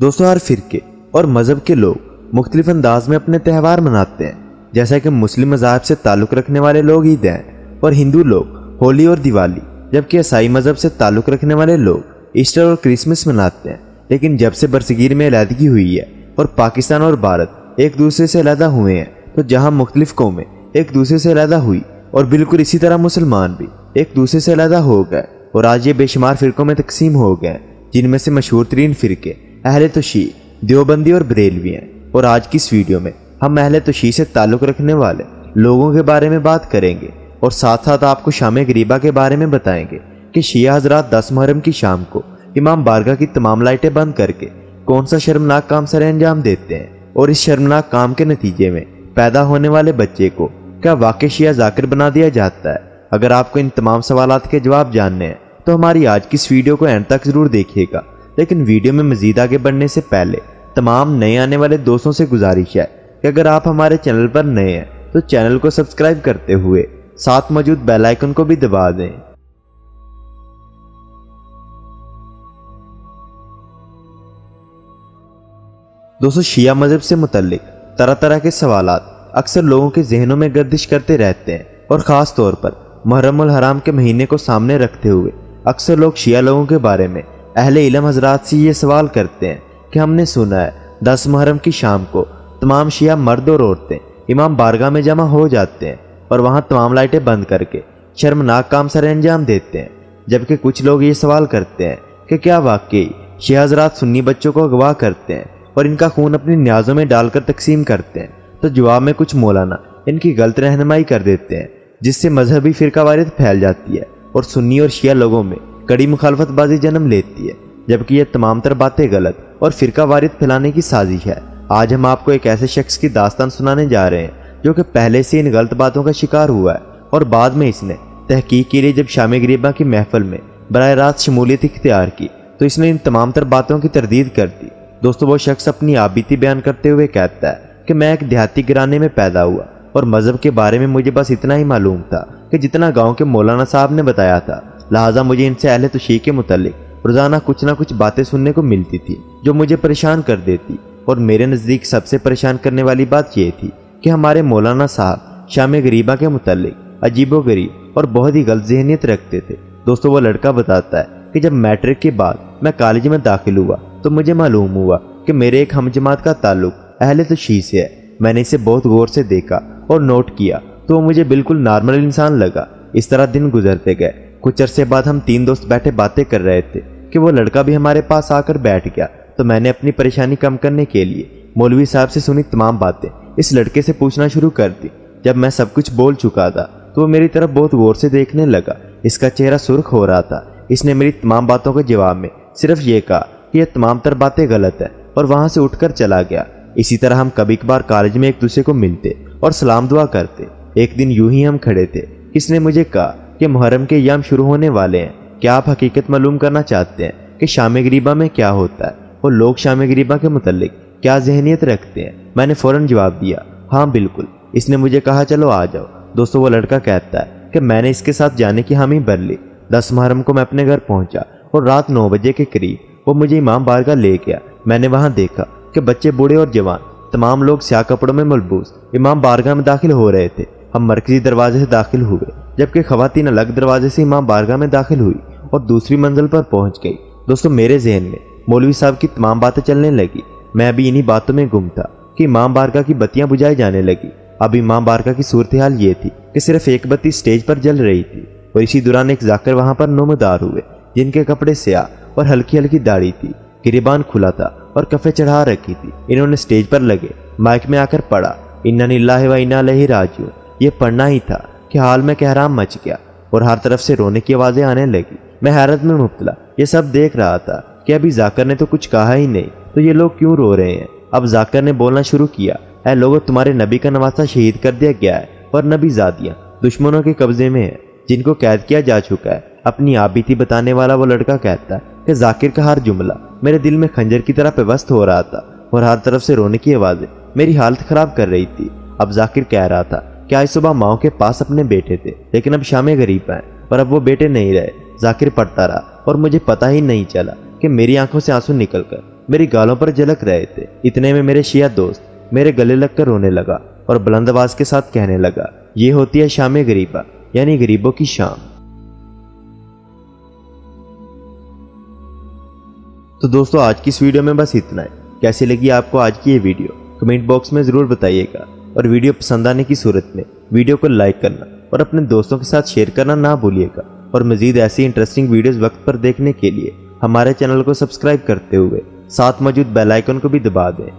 دوستوں، ہر فرقے اور مذہب کے لوگ مختلف انداز میں اپنے تہوار مناتے ہیں، جیسا کہ مسلم مذاہب سے تعلق رکھنے والے لوگ عید ہیں اور ہندو لوگ ہولی اور دیوالی، جبکہ عیسائی مذہب سے تعلق رکھنے والے لوگ ایسٹر اور کرسمس مناتے ہیں۔ لیکن جب سے برصغیر میں علیحدگی ہوئی ہے اور پاکستان اور بھارت ایک دوسرے سے علیحدہ ہوئے ہیں، تو جہاں مختلف قومیں ایک دوسرے سے علیحدہ ہوئی اور بالکل اسی طرح مسلمان بھی ایک دوسرے سے علیحدہ ہو گئے اور آج یہ بے شمار فرقوں میں تقسیم ہو گئے، جن میں سے مشہور ترین فرقے اہل توشیع، دیوبندی اور بریلوی ہیں۔ اور آج کی اس ویڈیو میں ہم اہل توشیع سے تعلق رکھنے والے لوگوں کے بارے میں بات کریں گے اور ساتھ ساتھ آپ کو شام غریبہ کے بارے میں بتائیں گے کہ شیعہ حضرات 10 محرم کی شام کو امام بارگاہ کی تمام لائٹیں بند کر کے کون سا شرمناک کام سر انجام دیتے ہیں، اور اس شرمناک کام کے نتیجے میں پیدا ہونے والے بچے کو کیا واقعی شیعہ ذاکر بنا دیا جاتا ہے۔ اگر آپ کو ان تمام سوالات کے جواب جاننے ہیں تو ہماری آج کی اس ویڈیو کو اینڈ تک ضرور دیکھیے گا۔ لیکن ویڈیو میں مزید آگے بڑھنے سے پہلے تمام نئے آنے والے دوستوں سے گزارش ہے کہ اگر آپ ہمارے چینل پر نئے ہیں تو چینل کو سبسکرائب کرتے ہوئے ساتھ موجود بیل آئیکن کو بھی دبا دیں۔ دوستوں، شیعہ مذہب سے متعلق طرح طرح کے سوالات اکثر لوگوں کے ذہنوں میں گردش کرتے رہتے ہیں، اور خاص طور پر محرم الحرام کے مہینے کو سامنے رکھتے ہوئے اکثر لوگ شیعہ لوگوں کے بارے میں اہل علم حضرات سے یہ سوال کرتے ہیں کہ ہم نے سنا ہے 10 محرم کی شام کو تمام شیعہ مرد اور عورتیں امام بارگاہ میں جمع ہو جاتے ہیں اور وہاں تمام لائٹیں بند کر کے شرمناک کام سر انجام دیتے ہیں، جبکہ کچھ لوگ یہ سوال کرتے ہیں کہ کیا واقعی شیعہ حضرات سنی بچوں کو اغوا کرتے ہیں اور ان کا خون اپنی نیازوں میں ڈال کر تقسیم کرتے ہیں؟ تو جواب میں کچھ مولانا ان کی غلط رہنمائی کر دیتے ہیں، جس سے مذہبی فرقہ واریت پھیل جاتی ہے اور سنی اور شیعہ لوگوں میں کڑی مخالفت بازی جنم لیتی ہے، جبکہ یہ تمام تر باتیں غلط اور فرقہ واریت پھیلانے کی سازش ہے۔ آج ہم آپ کو ایک ایسے شخص کی داستان سنانے جا رہے ہیں جو کہ پہلے سے ان غلط باتوں کا شکار ہوا ہے، اور بعد میں اس نے تحقیق کے لیے جب شام غریبہ کی محفل میں براہ راست شمولیت اختیار کی تو اس نے ان تمام تر باتوں کی تردید کر دی۔ دوستو، وہ شخص اپنی آپ بیتی بیان کرتے ہوئے کہتا ہے کہ میں ایک دیہاتی گھرانے میں پیدا ہوا اور مذہب کے بارے میں مجھے بس اتنا ہی معلوم تھا کہ جتنا گاؤں کے مولانا صاحب نے بتایا تھا، لہٰذا مجھے ان سے اہل توشیع کے متعلق روزانہ کچھ نہ کچھ باتیں سننے کو ملتی تھی جو مجھے پریشان کر دیتی، اور میرے نزدیک سب سے پریشان کرنے والی بات یہ تھی کہ ہمارے مولانا صاحب شام غریبہ کے متعلق عجیب و غریب اور بہت ہی غلط ذہنیت رکھتے تھے۔ دوستو، وہ لڑکا بتاتا ہے کہ جب میٹرک کے بعد میں کالج میں داخل ہوا تو مجھے معلوم ہوا کہ میرے ایک ہم جماعت کا تعلق اہل توشیع سے ہے۔ میں نے اسے بہت غور سے دیکھا اور نوٹ کیا تو وہ مجھے بالکل نارمل انسان لگا۔ اس طرح دن گزرتے گئے۔ کچھ عرصے بعد ہم 3 دوست بیٹھے باتیں کر رہے تھے کہ وہ لڑکا بھی ہمارے پاس آ کر بیٹھ گیا، تو میں نے اپنی پریشانی کم کرنے کے لیے مولوی صاحب سے سنی تمام باتیں اس لڑکے سے پوچھنا شروع کر دی۔ جب میں سب کچھ بول چکا تھا تو وہ میری طرف بہت غور سے دیکھنے لگا۔ اس کا چہرہ سرخ ہو رہا تھا۔ اس نے میری تمام باتوں کے جواب میں صرف یہ کہا کہ یہ تمام تر باتیں غلط ہیں، اور وہاں سے اٹھ کر چلا گیا۔ اسی طرح ہم کبھی کبھار کالج میں ایک دوسرے کو ملتے اور سلام دعا کرتے۔ ایک دن یوں ہی ہم کھڑے تھے، کس نے مجھے کہا کہ محرم کے ایام شروع ہونے والے ہیں، کیا آپ حقیقت معلوم کرنا چاہتے ہیں کہ شام غریبہ میں کیا ہوتا ہے اور لوگ شام غریبہ کے متعلق کیا ذہنیت رکھتے ہیں؟ میں نے فوراً جواب دیا، ہاں بالکل۔ اس نے مجھے کہا چلو آ جاؤ۔ دوستو، وہ لڑکا کہتا ہے کہ میں نے اس کے ساتھ جانے کی حامی بھر لی۔ 10 محرم کو میں اپنے گھر پہنچا اور رات 9 بجے کے قریب وہ مجھے امام بارگاہ لے گیا۔ میں نے وہاں دیکھا کہ بچے، بوڑھے اور جوان تمام لوگ سیاہ کپڑوں میں ملبوس امام بارگاہ میں داخل ہو رہے تھے۔ ہم مرکزی دروازے سے داخل ہوئے، جبکہ خواتین الگ دروازے سے امام بارگاہ میں داخل ہوئی اور دوسری منزل پر پہنچ گئی۔ دوستو، میرے ذہن میں مولوی صاحب کی تمام باتیں چلنے لگی۔ میں ابھی انہی باتوں میں گم تھا کہ امام بارگاہ کی بتیاں بجھائی جانے لگی۔ اب امام بارگاہ کی صورتحال یہ تھی کہ صرف ایک بتی سٹیج پر جل رہی تھی، اور اسی دوران ایک ذاکر وہاں پر نمودار ہوئے جن کے کپڑے سیاہ اور ہلکی ہلکی داڑھی تھی، گریبان کھلا تھا اور کفیں چڑھا رکھی تھی۔ انہوں نے سٹیج پر لگے مائک میں آ کر پڑھا، انا للہ و انا الیہ راجعون۔ یہ پڑھنا ہی تھا کہ حال میں کہرام مچ گیا اور ہر طرف سے رونے کی آوازیں آنے لگی۔ میں حیرت میں مبتلا یہ سب دیکھ رہا تھا کہ ابھی ذاکر نے تو کچھ کہا ہی نہیں، تو یہ لوگ کیوں رو رہے ہیں؟ اب ذاکر نے بولنا شروع کیا، اے لوگو، تمہارے نبی کا نواسہ شہید کر دیا گیا ہے اور نبی زادیاں دشمنوں کے قبضے میں ہیں جن کو قید کیا جا چکا ہے۔ اپنی آپ بیتی بتانے والا وہ لڑکا کہتا ہے کہ ذاکر کا ہر جملہ میرے دل میں خنجر کی طرح پیوست ہو رہا تھا اور ہر طرف سے رونے کی آوازیں میری حالت خراب کر رہی تھی۔ اب ذاکر کہہ رہا تھا کہ آج صبح ماؤں کے پاس اپنے بیٹے تھے، لیکن اب شام غریبہ ہیں اور اب وہ بیٹے نہیں رہے۔ ذاکر پڑھتا رہا اور مجھے پتہ ہی نہیں چلا کہ میری آنکھوں سے آنسو نکل کر میری گالوں پر جھلک رہے تھے۔ اتنے میں میرے شیعہ دوست میرے گلے لگ کر رونے لگا اور بلند آواز کے ساتھ کہنے لگا، یہ ہوتی ہے شام غریبہ، یعنی غریبوں کی شام۔ تو دوستو آج کی اس ویڈیو میں بس اتنا ہے۔ کیسی لگی آپ کو آج کی یہ ویڈیو کمنٹ باکس میں ضرور بتائیے گا، اور ویڈیو پسند آنے کی صورت میں ویڈیو کو لائک کرنا اور اپنے دوستوں کے ساتھ شیئر کرنا نہ بھولیے گا، اور مزید ایسی انٹرسٹنگ ویڈیوز وقت پر دیکھنے کے لیے ہمارے چینل کو سبسکرائب کرتے ہوئے ساتھ موجود بیل آئیکن کو بھی دبا دیں